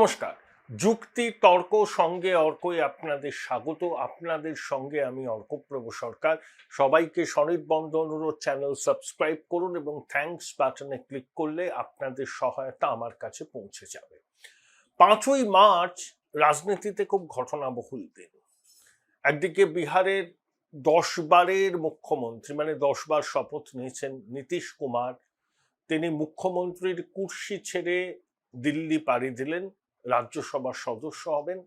নমস্কার। যুক্তি তর্ক সঙ্গে অর্কই আপনাদের স্বাগত। আপনাদের সঙ্গে আমি অর্কপ্রভ সরকার। সবাইকে স্বনির্বন্ধ অনুরোধ, চ্যানেল সাবস্ক্রাইব করুন এবং থ্যাঙ্কস বাটনে ক্লিক করলে আপনাদের সহায়তা আমার কাছে পৌঁছে যাবে। 5ই মার্চ রাজনীতিতে খুব ঘটনাবহুল দিন। একদিকে বিহারের 10 বারের মুখ্যমন্ত্রী, মানে 10 বার শপথ নিয়েছেন নীতিশ কুমার, তিনি মুখ্যমন্ত্রীর কুর্সি ছেড়ে দিল্লি পাড়ি দিলেন, রাজ্যসভার সদস্য হবেন।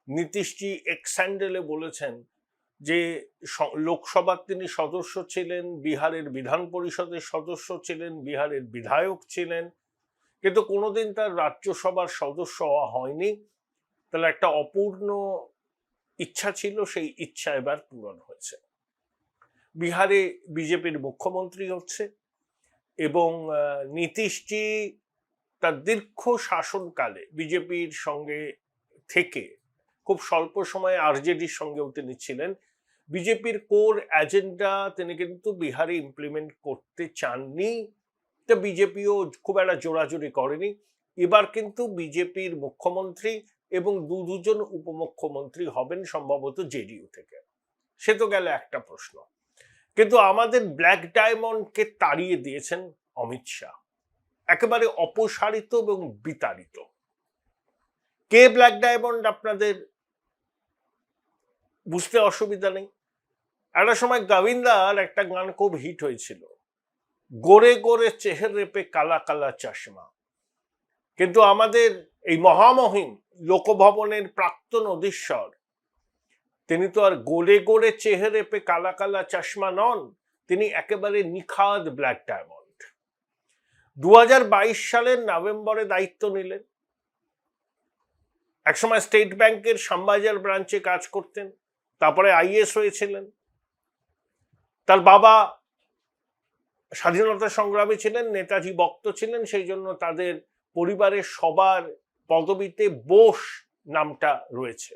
নীতিশজি এক্স হ্যান্ডেলে বলেছেন যে লোকসভার তিনি সদস্য ছিলেন, বিহারের বিধান পরিষদের সদস্য ছিলেন, বিহারের বিধায়ক ছিলেন, কিন্তু কোনোদিন তার রাজ্যসভার সদস্য হওয়া হয়নি। তাহলে একটা অপূর্ণ ইচ্ছা ছিল, সেই ইচ্ছা এবার পূরণ হয়েছে। বিহারে বিজেপির মুখ্যমন্ত্রী হচ্ছে এবং নীতিশজি তার দীর্ঘ শাসনকালে বিজেপির সঙ্গে থেকে খুব স্বল্প সময়ে আরজেডির সঙ্গেও তিনি ছিলেন। বিজেপির কোর এজেন্ডা তিনি কিন্তু বিহারে ইমপ্লিমেন্ট করতে চাননি, তা বিজেপিও খুব একটা জোরাজোরি করেনি। এবার কিন্তু বিজেপির মুখ্যমন্ত্রী এবং দুজন উপমুখ্যমন্ত্রী হবেন সম্ভবত জেডিইউ থেকে। সে তো গেল একটা প্রশ্ন, কিন্তু আমাদের ব্ল্যাক ডায়মন্ডকে তাড়িয়ে দিয়েছেন অমিত শাহ, একেবারে অপসারিত এবং বিতাড়িত। কে ব্ল্যাক ডায়মন্ড আপনাদের বুঝতে অসুবিধা নেই। একটা সময় গোবিন্দার একটা গান খুব হিট হয়েছিল, গোরে গোরে চেহারে পে কালা কালা চশমা। কিন্তু আমাদের এই মহামহিম লোকভবনের প্রাক্তন অধীশ্বর, তিনি তো আর গোরে গোরে চেহারে পে কালা কালা চশমা নন, তিনি একেবারে নিখাদ ব্ল্যাক ডায়মন্ড। 2022 সালের নভেম্বরে দায়িত্ব নিলেন। একসময় স্টেট ব্যাংকের শ্যামবাজার ব্রাঞ্চে কাজ করতেন, তারপরে আইএস হয়েছিলেন। তার বাবা স্বাধীনতা সংগ্রামী ছিলেন, নেতাজি ভক্ত ছিলেন, সেই জন্য তাদের পরিবারের সবার পদবিতে বোস নামটা রয়েছে।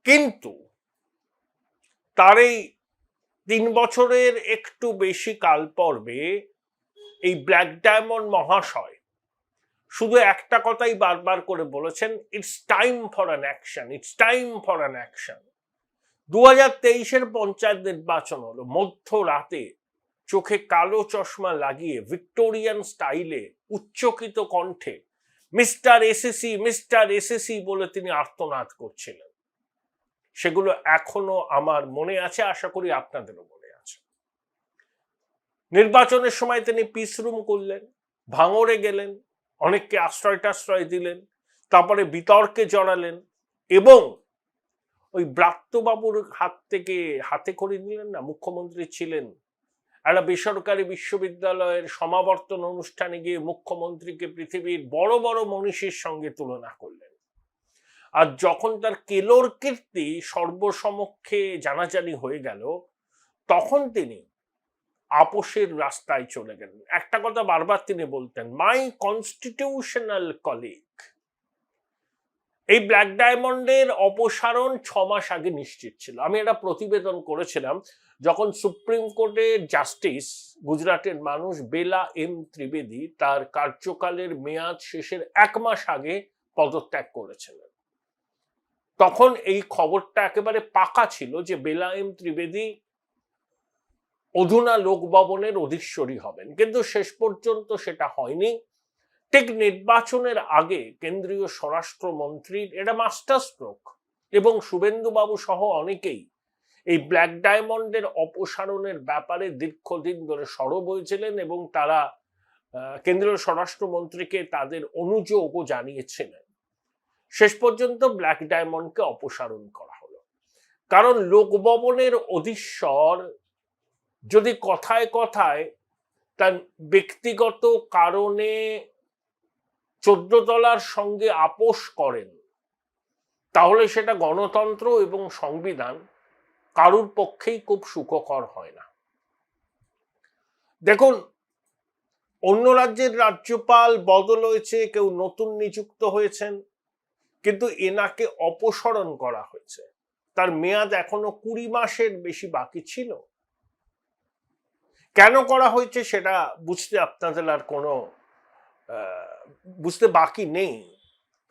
কিন্তু তার এই 3 বছরের একটু বেশি কাল পর্বে এই ব্ল্যাক ডায়মন্ড মহাশয় শুধু একটা কথাই বারবার করে বলেছেন, it's time for an action, it's time for an action. 2023-এর পঞ্চায়েত নির্বাচন হলো, মধ্যরাতে চোখে কালো চশমা লাগিয়ে ভিক্টোরিয়ান স্টাইলে উচ্চকিত কণ্ঠে মিস্টার এসএসসি মিস্টার এসএসসি বলে তিনি আর্তনাদ করছিলেন। সেগুলো এখনো আমার মনে আছে, আশা করি আপনাদেরও মনে আছে। নির্বাচনের সময় তিনি পিস রুম করলেন, ভাঙড়ে গেলেন, অনেককে আশ্রয় দিলেন, তারপরে বিতর্কে জড়ালেন এবং ওই ব্রাত্যবাবুর হাত থেকে হাতে করে নিলেন না, মুখ্যমন্ত্রী ছিলেন, একটা বেসরকারি বিশ্ববিদ্যালয়ের সমাবর্তন অনুষ্ঠানে গিয়ে মুখ্যমন্ত্রীকে পৃথিবীর বড় বড় মনীষীর সঙ্গে তুলনা করলেন। আর যখন তার কেলোর কীর্তি সর্বসমক্ষে জানাজানি হয়ে গেল, তখন তিনি আপোষের রাস্তায় চলে গেলেন। একটা কথা বারবার তিনি বলতেন, মাই কনস্টিটিউশনাল কলিগ। এই ব্ল্যাক ডায়মন্ডের অপসারণ 6 মাস আগে নিশ্চিত ছিল। আমি একটা প্রতিবেদন করেছিলাম যখন সুপ্রিম কোর্টের জাস্টিস, গুজরাটের মানুষ বেলা এম ত্রিবেদী তার কার্যকালের মেয়াদ শেষের 1 মাস আগে পদত্যাগ করেছিলেন। তখন এই খবরটা একেবারে পাকা ছিল যে বেলা এম ত্রিবেদী অধুনা লোকভবনের অধীশ্বরী হবেন, কিন্তু শেষ পর্যন্ত সেটা হয়নি। ঠিক নির্বাচনের আগে কেন্দ্রীয় স্বরাষ্ট্রমন্ত্রীর এটা মাস্টার স্ট্রোক এবং শুভেন্দুবাবু সহ অনেকেই এই ব্ল্যাক ডায়মন্ডের অপসারণের ব্যাপারে দীর্ঘদিন ধরে সরব হয়েছিলেন এবং তারা কেন্দ্রীয় স্বরাষ্ট্রমন্ত্রীকে তাদের অনুযোগও জানিয়েছিলেন। শেষ পর্যন্ত ব্ল্যাক ডায়মন্ডকে অপসারণ করা হলো, কারণ লোকভবনের অধীশ্বর যদি কথায় কথায় তার ব্যক্তিগত কারণে 14 তলার সঙ্গে আপোষ করেন, তাহলে সেটা গণতন্ত্র এবং সংবিধান কারুর পক্ষেই খুব সুখকর হয় না। দেখুন, অন্য রাজ্যের রাজ্যপাল বদল হয়েছে, কেউ নতুন নিযুক্ত হয়েছেন, কিন্তু এনাকে অপসারণ করা হয়েছে। তার মেয়াদ এখনো 20 মাসের বেশি বাকি ছিল। কেন করা হয়েছে সেটা বুঝতে আপনাদের আর কোনো বুঝতে বাকি নেই,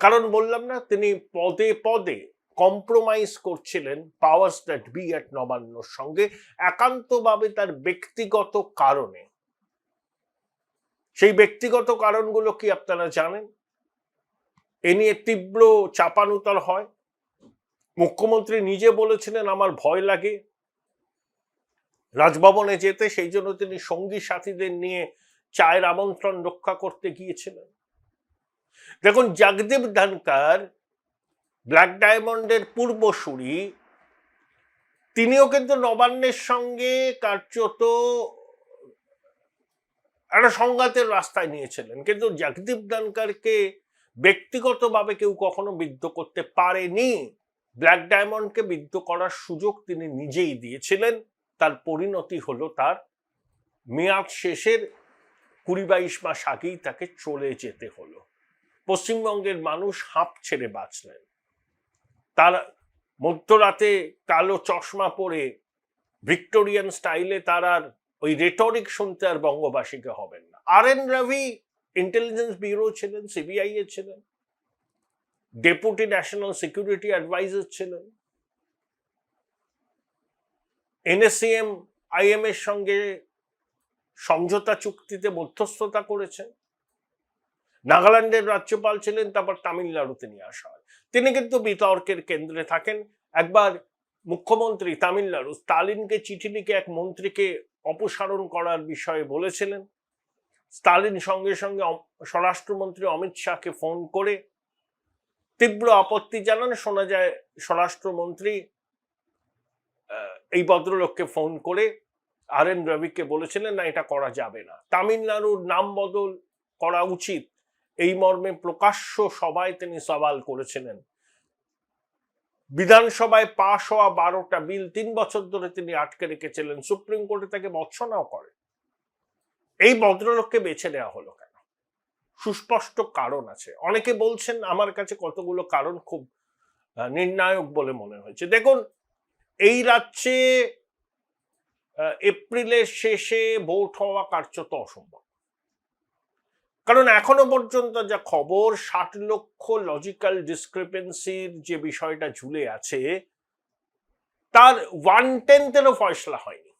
কারণ বললাম না তিনি পদে পদে কম্প্রোমাইজ করছিলেন পাওয়ার্স দ্যাট বি এট নবান্নর সঙ্গে একান্তভাবে তার ব্যক্তিগত কারণে। সেই ব্যক্তিগত কারণগুলো কি আপনারা জানেন? এ নিয়ে তীব্র চাপানুতর হয়। মুখ্যমন্ত্রী নিজে বলেছিলেন আমার ভয় লাগে রাজভবনে যেতে, সেই জন্য তিনি সঙ্গী সাথীদের নিয়ে চায়ের আমন্ত্রণ রক্ষা করতে গিয়েছিলেন। দেখুন, জগদীপ ধনকর ব্ল্যাক ডায়মন্ডের পূর্বসূরি, তিনিও কিন্তু নবান্নের সঙ্গে কার্যত একটা সংঘাতের রাস্তায় নিয়েছিলেন, কিন্তু জগদীপ ধনকরকে ব্যক্তিগতভাবে কেউ কখনো বিদ্ধ করতে পারেনি। ব্ল্যাক ডায়মন্ডকে বিদ্ধ করার সুযোগ তিনি নিজেই দিয়েছিলেন। তার পরিণতি হলো তার মেয়াদ শেষের 20-22 মাস আগেই তাকে চলে যেতে হলো। পশ্চিমবঙ্গের মানুষ হাঁপ ছেড়ে বাঁচলেন। তার মধ্যরাতে কালো চশমা পরে ভিক্টোরিয়ান স্টাইলে তার আর ওই রেটরিক শুনতে আর বঙ্গবাসীকে হবেন না। RN রবি ইন্টেলিজেন্স ব্যুরো ছিলেন, সিবিআই এ ছিলেন, ডেপুটি ন্যাশনাল সিকিউরিটি অ্যাডভাইজার ছিলেন, NSCM IM এর সঙ্গে সমঝোতা চুক্তিতে মধ্যস্থতা করেছেন, নাগাল্যান্ডের রাজ্যপাল ছিলেন, তারপর তামিলনাড়ুতে নিয়ে আসা হয়। তিনি কিন্তু বিতর্কের কেন্দ্রে থাকেন। একবার মুখ্যমন্ত্রী তামিলনাড়ু স্টালিনকে চিঠি লিখে এক মন্ত্রীকে অপসারণ করার বিষয়ে বলেছিলেন। স্টালিন সঙ্গে সঙ্গে স্বরাষ্ট্রমন্ত্রী অমিত শাহকে ফোন করে তীব্র আপত্তি জানান। শোনা যায় স্বরাষ্ট্রমন্ত্রী এই ভদ্রলোককে ফোন করে RN রবিকে বলেছিলেন না, এটা করা যাবে না, তামিলনাড়ুর নাম বদল করা উচিত, এই মর্মে প্রকাশ্য সভায় তিনি সওয়াল করেছিলেন। বিধানসভায় পাশ হওয়া 12টা বিল 3 বছর ধরে তিনি আটকে রেখেছিলেন। সুপ্রিম কোর্টে তাকে ভৎসনাও করে। এই ভদ্রলোককে বেছে নেওয়া হলো কেন? সুস্পষ্ট কারণ আছে। অনেকে বলছেন, আমার কাছে কতগুলো কারণ খুব নির্ণায়ক বলে মনে হয়েছে। দেখুন, এই রাজ্যে এপ্রিলের শেষে ভোট হওয়া কার্যত অসম্ভব, কারণ এখনো পর্যন্ত যা খবর 60 লক্ষ লজিক্যাল ডিসক্রিপেন্সির যে বিষয়টা ঝুলে আছে তার 1/10 ফয়সলা হয়নি।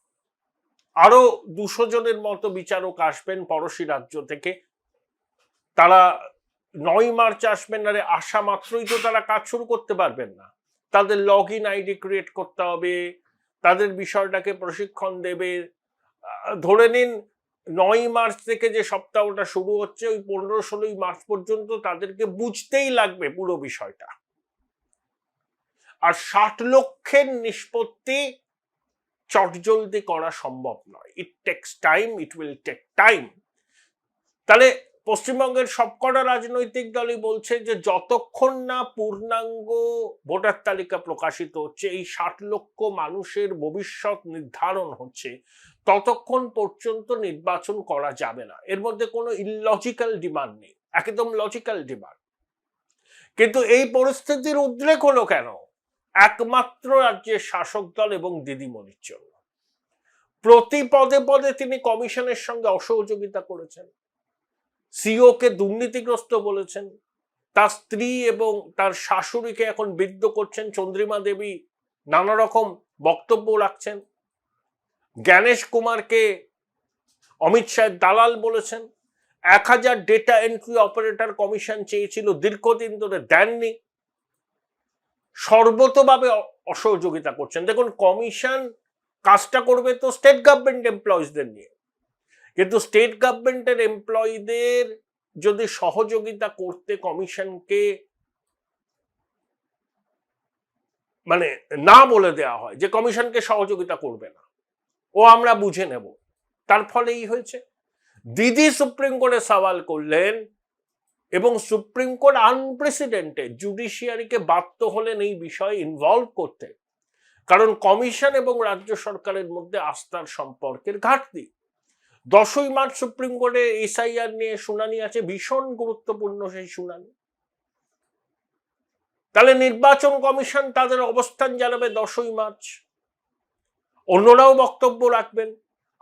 আরো 200 জনের মতো বিচারক আসবেন পড়োশী রাজ্য থেকে। তারা 9 মার্চ আসবেন। আরে আসা মাত্রই তো তারা কাজ শুরু করতে পারবেন না। তাদের লগ ইন ID ক্রিয়েট করতে হবে, তাদের বিষয়টাকে প্রশিক্ষণ দেবে। ধরে নিন 9 মার্চ থেকে যে সপ্তাহটা শুরু হচ্ছে, ওই 15-16 মার্চ পর্যন্ত তাদেরকে বুঝতেই লাগবে পুরো বিষয়টা। আর 60 লক্ষের নিষ্পত্তি চটজলদি করা সম্ভব নয়। It takes time, it will take time. তাহলে পশ্চিমবঙ্গের সবকটা রাজনৈতিক দলই বলছে যে যতক্ষণ না পূর্ণাঙ্গ ভোটার তালিকা প্রকাশিত হচ্ছে, এই 60 লক্ষ মানুষের ভবিষ্যৎ নির্ধারণ হচ্ছে, ততক্ষণ পর্যন্ত নির্বাচন করা যাবে না। এর মধ্যে কোনো ইললজিক্যাল ডিমান্ড নেই, একদম লজিক্যাল ডিমান্ড। কিন্তু এই পরিস্থিতির উদ্রেক হলো কেন? একমাত্র রাজ্যের শাসক দল এবং দিদিমণির জন্য। প্রতি পদে পদে তিনি কমিশনের সঙ্গে অসহযোগিতা করেছেন, সিও কে দুর্নীতিগ্রস্ত বলেছেন, তার স্ত্রী এবং তার শাশুড়িকে এখন বিদ্ধ করছেন। চন্দ্রিমা দেবী নানা রকম বক্তব্য রাখছেন। জ্ঞানেশ কুমারকে অমিত শাহের দালাল বলেছেন। 1000 ডেটা এন্ট্রি অপারেটর কমিশন চেয়েছিল, দীর্ঘদিন ধরে দেননি। সর্বতভাবে অসহযোগিতা করছেন। দেখুন, কমিশন কাজটা করবে তো স্টেট গভর্নমেন্ট এমপ্লয়িজদের নিয়ে, কিন্তু স্টেট গভর্নমেন্টের এমপ্লয়িদের যদি সহযোগিতা করতে কমিশনকে মানে না বলে দেওয়া হয় যে কমিশনকে সহযোগিতা করবে না, ও আমরা বুঝে নেব, তার ফলে এই হয়েছে। দিদি সুপ্রিম কোর্টে সওয়াল করলেন এবং সুপ্রিম কোর্ট আনপ্রেসিডেন্টেড জুডিশিয়ারিকে বাধ্য হলেন এই বিষয়ে ইনভলভ করতে, কারণ কমিশন এবং রাজ্য সরকারের মধ্যে আস্থার সম্পর্কের ঘাটতি। 10ই মার্চ সুপ্রিম কোর্টে SIR নিয়ে শুনানি আছে, ভীষণ গুরুত্বপূর্ণ সেই শুনানি। তাহলে নির্বাচন কমিশন তাদের অবস্থান জানাবে 10ই মার্চ, অন্যরাও বক্তব্য রাখবেন।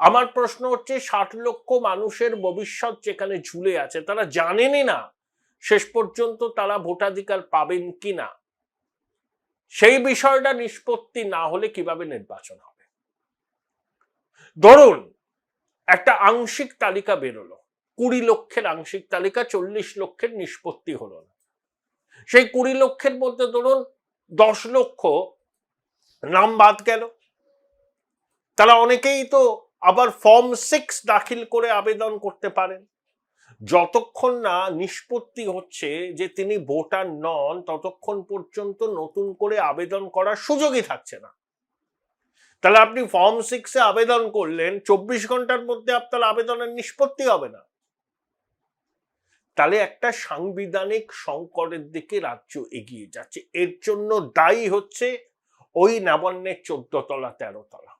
আমার প্রশ্ন হচ্ছে 60 লক্ষ মানুষের ভবিষ্যৎ যেখানে ঝুলে আছে, তারা জানেনই না শেষ পর্যন্ত তারা ভোটাধিকার পাবেন কিনা। সেই বিষয়টা নিষ্পত্তি না হলে কিভাবে নির্বাচন হবে? ধরুন একটা আংশিক তালিকা বেরোলো, 20 লক্ষের আংশিক তালিকা, 40 লক্ষের নিষ্পত্তি হলো না। সেই 20 লক্ষের মধ্যে ধরুন 10 লক্ষ নাম বাদ গেল, তারা অনেকেই তো আবার ফর্ম 6 দাখিল করে আবেদন করতে পারেন। যতক্ষণ না নিষ্পত্তি হচ্ছে যে তিনি ভোটার নন, ততক্ষণ পর্যন্ত নতুন করে আবেদন করার সুযোগই থাকছে না। তাহলে আপনি ফর্ম 6 আবেদন করলেন, 24 ঘন্টার মধ্যে আপনার আবেদনের নিষ্পত্তি হবে না। তাহলে একটা সাংবিধানিক সংকটের দিকে রাজ্য এগিয়ে যাচ্ছে। এর জন্য দায়ী হচ্ছে ওই নবান্নের 14 তলা 13 তলা।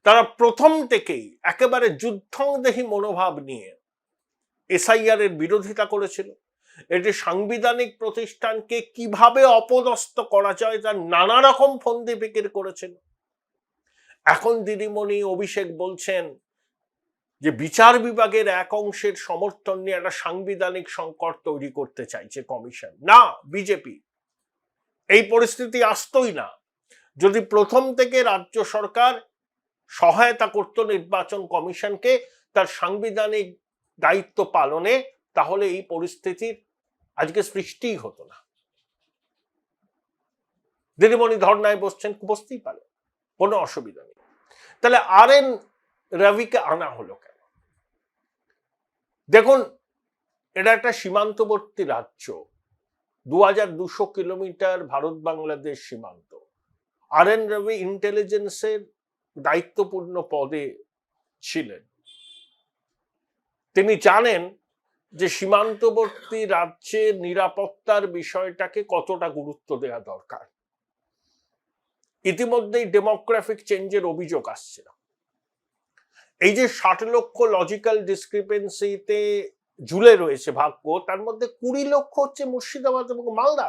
তারা প্রথম থেকেই একেবারে যুদ্ধংদেহী মনোভাব নিয়ে এসআইআর এর বিরোধিতা করেছিল। এটি সাংবিধানিক প্রতিষ্ঠানকে কিভাবে অপদস্থ করা যায় তার নানা রকম ফন্দি ফিকির করেছিল। এখন দিদিমণি অভিষেক বলছেন যে বিচার বিভাগের এক অংশের সমর্থন নিয়ে একটা সাংবিধানিক সংকট তৈরি করতে চাইছে কমিশন। না, বিজেপি এই পরিস্থিতি আসতই না যদি প্রথম থেকে রাজ্য সরকার সহায়তা করত নির্বাচন কমিশনকে তার সাংবিধানিক দায়িত্ব পালনে, তাহলে এই পরিস্থিতির আজকে সৃষ্টিই হতো না। দিদিমণি ধর্নায় বসছেন, বসতেই পারে, কোনো অসুবিধা নেই। তাহলে RN রবিকে আনা হলো কেন? দেখুন, এটা একটা সীমান্তবর্তী রাজ্য, 2200 কিলোমিটার ভারত বাংলাদেশ সীমান্ত। RN রবি ইন্টেলিজেন্সের দায়িত্বপূর্ণ পদে ছিলেন। তিনি জানেন যে সীমান্তবর্তী রাজ্যের নিরাপত্তার বিষয়টাকে কতটা গুরুত্ব দেওয়া দরকার। ইতিমধ্যেই ডেমোগ্রাফিক চেঞ্জের অভিযোগ আসছে। এই যে 60 লক্ষ লজিক্যাল ডিসক্রিপেন্সিতে ঝুলে রয়েছে ভাগ্য, তার মধ্যে 20 লক্ষ হচ্ছে মুর্শিদাবাদ এবং মালদা,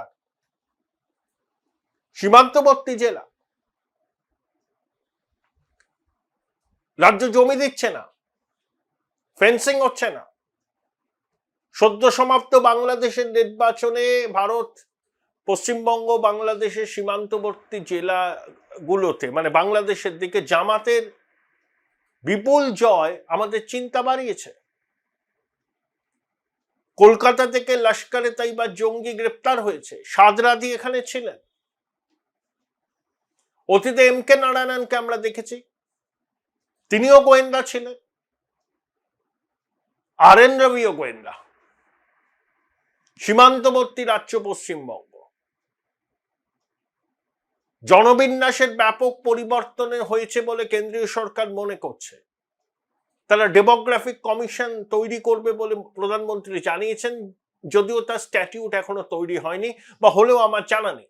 সীমান্তবর্তী জেলা। রাজ্য জমি দিচ্ছে না, ফেন্সিং হচ্ছে না। সদ্য সমাপ্ত বাংলাদেশের নির্বাচনে ভারত, পশ্চিমবঙ্গ, বাংলাদেশের সীমান্তবর্তী জেলাগুলোতে মানে বাংলাদেশের দিকে জামাতের বিপুল জয় আমাদের চিন্তা বাড়িয়েছে। কলকাতা থেকে লস্করে তৈবা জঙ্গি গ্রেপ্তার হয়েছে, সাদরাদি এখানে ছিলেন। অতীতে MK নারায়ণকে আমরা দেখেছি, তিনিও গোয়েন্দা ছিলেন। RN রবিও গোয়েন্দা। সীমান্তবর্তী রাজ্য পশ্চিমবঙ্গ, জনবিন্যাসের ব্যাপক পরিবর্তন হয়েছে বলে কেন্দ্রীয় সরকার মনে করছে। তারা ডেমোগ্রাফিক কমিশন তৈরি করবে বলে প্রধানমন্ত্রী জানিয়েছেন, যদিও তার স্ট্যাটিউট এখনো তৈরি হয়নি, বা হলেও আমার জানা নেই।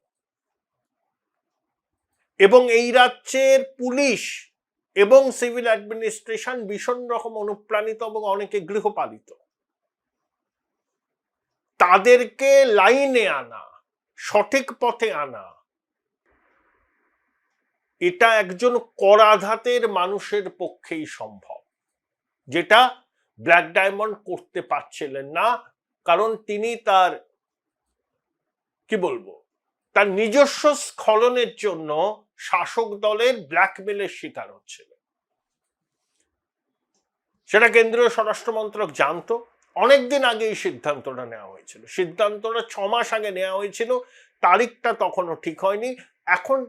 এবং এই রাজ্যের পুলিশ এবং সিভিল অ্যাডমিনিস্ট্রেশন ভীষণ রকম অনুপ্রাণিত এবং অনেকে গৃহপালিত। তাদেরকে লাইনে আনা, সঠিক পথে আনা, এটা একজন করাঘাতের মানুষের পক্ষেই সম্ভব, যেটা ব্ল্যাক ডায়মন্ড করতে পারছিলেন না। কারণ তিনি তার কি বলবো তার নিজস্ব স্খলনের জন্য শাসক দলের ব্ল্যাকমেলের শিকার হচ্ছিল। সেটা কেন্দ্রীয় স্বরাষ্ট্র মন্ত্রক জানতো। অনেকদিন আগে এই সিদ্ধান্তটা নেওয়া হয়েছিল, সিদ্ধান্তটা 6 মাস আগে নেওয়া হয়েছিল, তারিখটা তখনও ঠিক হয়নি। এখন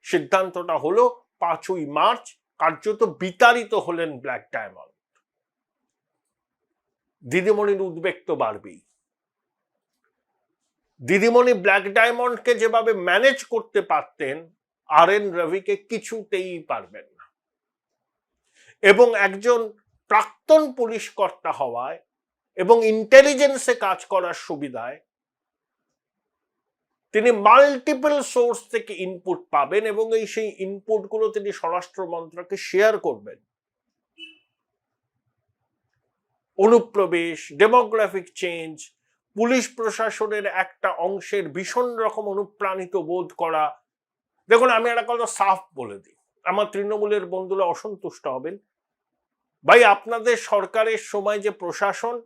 সিদ্ধান্তটা হলো 5ই মার্চ, কার্যত বিতাড়িত হলেন ব্ল্যাক ডায়মন্ড। দিদিমণির উদ্বেগ তো বাড়বেই। দিদিমণি ব্ল্যাক ডায়মন্ডকে যেভাবে ম্যানেজ করতে পারতেন, RN রবিকে কিছুতেই পারবেন না। এবং একজন প্রাক্তন পুলিশ কর্তা হওয়ায় এবং ইন্টেলিজেন্সে কাজ করার সুবিধায় তিনি মাল্টিপল সোর্স থেকে ইনপুট পাবেন এবং সেই ইনপুটগুলো তিনি স্বরাষ্ট্র মন্ত্রকে শেয়ার করবেন। অনুপ্রবেশ, ডেমোগ্রাফিক চেঞ্জ, পুলিশ প্রশাসনের একটা অংশের ভীষণ রকম অনুপ্রাণিত বোধ করা। দেখুন, আমি একটা কথা সাফ বলে দিই, আমার তৃণমূলের বন্ধুরা অসন্তুষ্ট হবেন, ভাই আপনাদের সরকারের সময় যে প্রশাসন,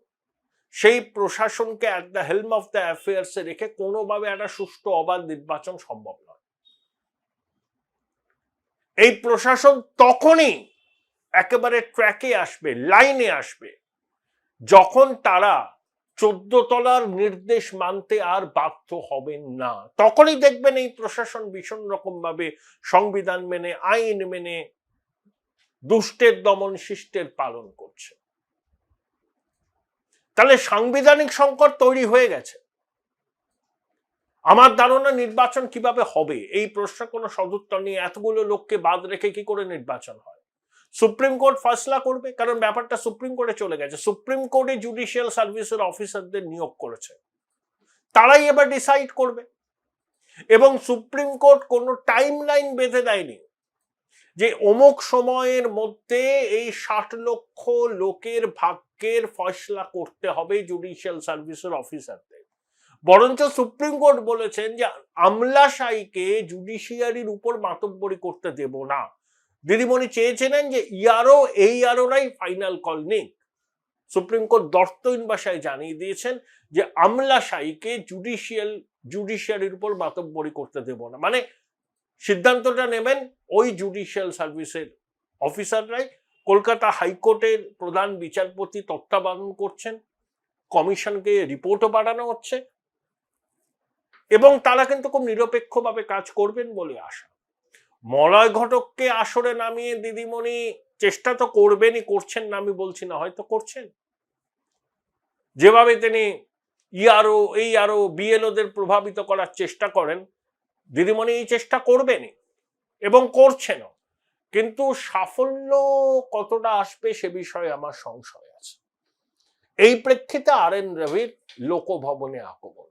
সেই প্রশাসনকে at the helm of the অ্যাফেয়ার্সে রেখে কোনোভাবে একটা সুষ্ঠু অবাধ নির্বাচন সম্ভব নয়। এই প্রশাসন তখনই একেবারে ট্র্যাকে আসবে, লাইনে আসবে, যখন তারা 14 তলার নির্দেশ মানতে আর বাধ্য হবেন না। তখনই দেখবেন এই প্রশাসন ভীষণ রকম ভাবে সংবিধান মেনে, আইন মেনে দুষ্টের দমন শিষ্টের পালন করছে। তাহলে সাংবিধানিক সংকট তৈরি হয়ে গেছে। আমার ধারণা নির্বাচন কিভাবে হবে এই প্রশ্ন কোনো সদুত্তর নিয়ে এতগুলো লোককে বাদ রেখে কি করে নির্বাচন হয়? সুপ্রিম কোর্ট ফয়সলা করবে, কারণ ব্যাপারটা সুপ্রিম কোর্টে চলে গেছে। সুপ্রিম কোর্টে জুডিশিয়াল সার্ভিসের অফিসারদের নিয়োগ করেছে, তারাই এবার ডিসাইড করবে। এবং সুপ্রিম কোর্ট কোনো টাইম লাইন বেঁধে দেয়নি যে অমুক সময়ের মধ্যে এই 60 লক্ষ লোকের ভাগ্যের ফয়সলা করতে হবে জুডিশিয়াল সার্ভিসের অফিসারদের। বরঞ্চ সুপ্রিম কোর্ট বলেছেন যে আমলাশাহীকে জুডিশিয়ারির উপর মাতব্বরি করতে দেব না। দিদিমণি চেয়েছিলেন যে এই আরোরাই ফাইনাল কল নেই। সুপ্রিম কোর্ট দর্তহীন ভাষায় জানিয়ে দিয়েছেন যে আমলাশাহীকে জুডিশিয়ারির উপর মাতব্বরি করতে দেব না। মানে সিদ্ধান্তটা নেবেন ওই জুডিশিয়াল সার্ভিসের অফিসাররাই। কলকাতা হাইকোর্টের প্রধান বিচারপতি তত্ত্বাবধান করছেন, কমিশনকে রিপোর্টও পাঠানো হচ্ছে, এবং তারা কিন্তু খুব নিরপেক্ষভাবে কাজ করবেন বলে আশা। মলয় ঘটককে আসরে নামিয়ে দিদিমণি চেষ্টা তো করবেনই, করছেন না আমি বলছি না, হয়তো করছেন। যেভাবে তিনি বিএলওদের প্রভাবিত করার চেষ্টা করেন, দিদিমণি এই চেষ্টা করবেনই এবং করছেনও। কিন্তু সাফল্য কতটা আসবে সে বিষয়ে আমার সংশয় আছে। এই প্রেক্ষিতে RN রবির লোকভবনে আগমন।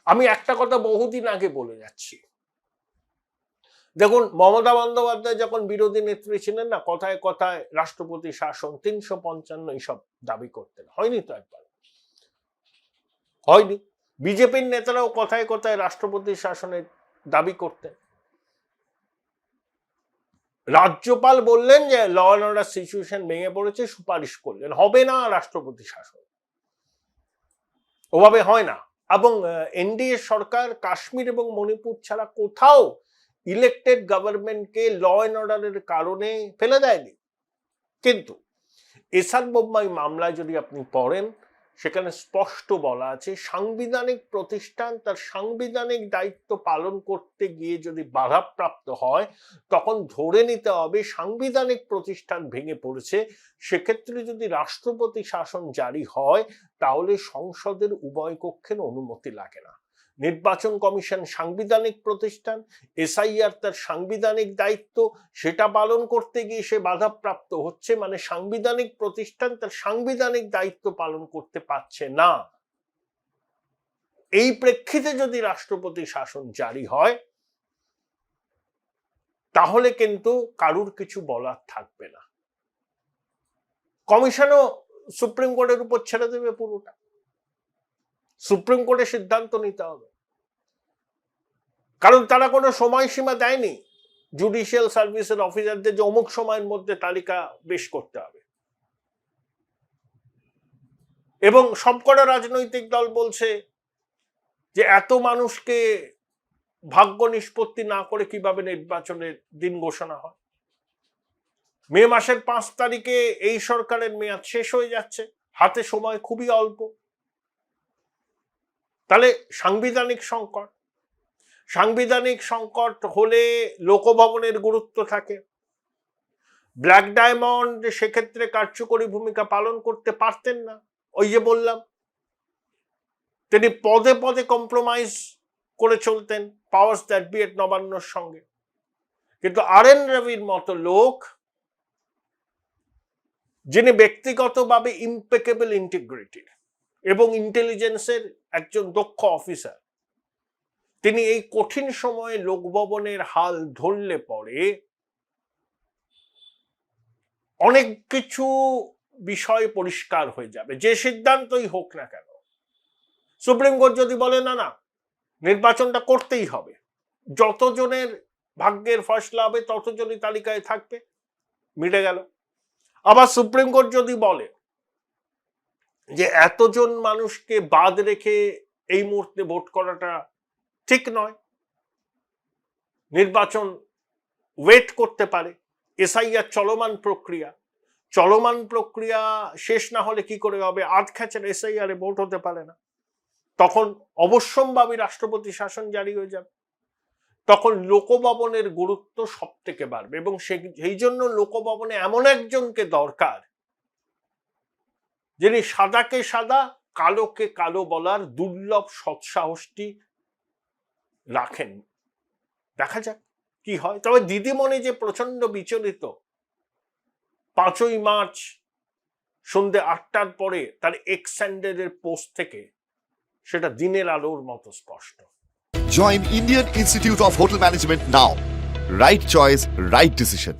আমি একটা কথা বহুদিন আগে বলে যাচ্ছি, দেখুন মমতা বন্দ্যোপাধ্যায় যখন বিরোধী নেত্রী ছিলেন না, কথায় কথায় রাষ্ট্রপতি শাসন 355 এইসব দাবি করতেন, হয়নি তো একবার, হয়নি। বিজেপির নেতারাও কথায় কথায় রাষ্ট্রপতি শাসনের দাবি করতেন। রাজ্যপাল বললেন যে ল অ্যান্ড অর্ডার সিচুয়েশন ভেঙে পড়েছে, সুপারিশ করলেন, হবে না রাষ্ট্রপতি শাসন, ওভাবে হয় না। এবং এনডিএ সরকার কাশ্মীর এবং মণিপুর ছাড়া কোথাও ইলেক্টেড গভর্নমেন্টকে ল অ্যান্ড অর্ডারের কারণে ফেলে দেয়নি। কিন্তু এসার বোম্মাই মামলায় যদি আপনি পড়েন, সেখানে স্পষ্ট বলা আছে সাংবিধানিক প্রতিষ্ঠান তার সাংবিধানিক দায়িত্ব পালন করতে গিয়ে যদি বাধাপ্রাপ্ত হয়, তখন ধরে নিতে হবে সাংবিধানিক প্রতিষ্ঠান ভেঙে পড়েছে। সেক্ষেত্রে যদি রাষ্ট্রপতি শাসন জারি হয়, তাহলে সংসদের উভয় কক্ষের অনুমতি লাগে না। নির্বাচন কমিশন সাংবিধানিক প্রতিষ্ঠান, এসআইআর তার সাংবিধানিক দায়িত্ব, সেটা পালন করতে গিয়ে সে বাধাপ্রাপ্ত হচ্ছে, মানে সাংবিধানিক প্রতিষ্ঠান তার সাংবিধানিক দায়িত্ব পালন করতে পারছে না। এই প্রেক্ষিতে যদি রাষ্ট্রপতি শাসন জারি হয়, তাহলে কিন্তু কারুর কিছু বলার থাকবে না। কমিশনও সুপ্রিম কোর্টের উপর ছেড়ে দেবে পুরোটা, সুপ্রিম কোর্টে সিদ্ধান্ত নিতে হবে, কারণ তারা কোনো সময়সীমা দেয়নি জুডিশিয়াল সার্ভিসের অফিসারদের যে অমুক সময়ের মধ্যে তালিকা পেশ করতে হবে। এবং সবকটা রাজনৈতিক দল বলছে যে এত মানুষকে ভাগ্য নিষ্পত্তি না করে কিভাবে নির্বাচনের দিন ঘোষণা হয়। মে মাসের 5 তারিখে এই সরকারের মেয়াদ শেষ হয়ে যাচ্ছে, হাতে সময় খুবই অল্প। তাহলে সাংবিধানিক সংকট হলে লোকভবনের গুরুত্ব থাকে। ব্ল্যাক ডায়মন্ড সেক্ষেত্রে কার্যকরী ভূমিকা পালন করতে পারতেন না। ওই যে বললাম, তিনি পদে পদে কম্প্রোমাইজ করে চলতেন পাওয়ার্স দ্যাট বি এট নবান্নর সঙ্গে। কিন্তু RN রবির মতো লোক, যিনি ব্যক্তিগতভাবে ইম্পেকেবল ইন্টিগ্রিটির এবং ইন্টেলিজেন্সের একজন দক্ষ অফিসার, তিনি এই কঠিন সময়ে লোকভবনের হাল ধরলে পরে অনেক কিছু বিষয় পরিষ্কার হয়ে যাবে, যে সিদ্ধান্তই হোক না কেন। সুপ্রিম কোর্ট যদি বলে না না নির্বাচনটা করতেই হবে, যতজনের ভাগ্যের ফয়সলা হবে ততজনই তালিকায় থাকবে, মিটে গেল। আবার সুপ্রিম কোর্ট যদি বলে যে এতজন মানুষকে বাদ রেখে এই মুহূর্তে ভোট করাটা ঠিক নয়, নির্বাচন ওয়েট করতে পারে, এসআইআর চলমান প্রক্রিয়া শেষ না হলে কি করে হবে, আধ খ্যাচের এসআইআর এ ভোট হতে পারে না, তখন অবশ্যম্ভাবী রাষ্ট্রপতি শাসন জারি হয়ে যাবে, তখন লোকভবনের গুরুত্ব সব থেকে বাড়বে। এবং সেই জন্য লোকভবনে এমন একজনকে দরকার যিনি সাদাকে সাদা কালোকে কালো বলার দুর্লভ সৎসাহসটি রাখেন। দেখা যাক কি হয়। তবে দিদিমণি যে প্রচন্ড বিচলিত 5ই মার্চ সন্ধ্যে 8টার পরে তার এক্স হ্যান্ডেলের পোস্ট থেকে, সেটা দিনের আলোর মতো স্পষ্ট। Join Indian Institute of Hotel Management now. Right choice, right decision.